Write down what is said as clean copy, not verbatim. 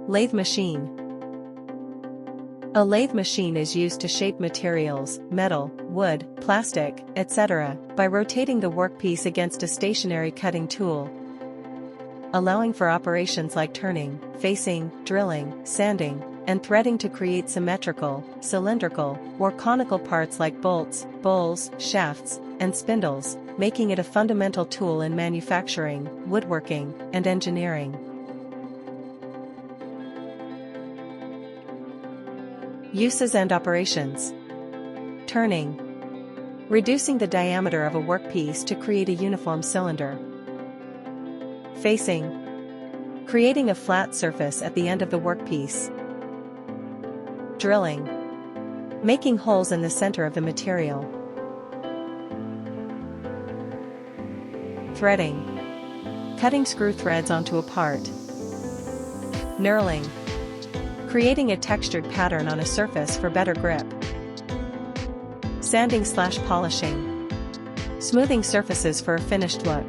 Lathe machine. A lathe machine is used to shape materials, metal, wood, plastic, etc., by rotating the workpiece against a stationary cutting tool, allowing for operations like turning, facing, drilling, sanding, and threading to create symmetrical, cylindrical, or conical parts like bolts, bowls, shafts, and spindles, making it a fundamental tool in manufacturing, woodworking, and engineering. Uses and operations. Turning. Reducing the diameter of a workpiece to create a uniform cylinder. Facing. Creating a flat surface at the end of the workpiece. Drilling. Making holes in the center of the material. Threading. Cutting screw threads onto a part. Knurling. Creating a textured pattern on a surface for better grip. Sanding/polishing. Smoothing surfaces for a finished look.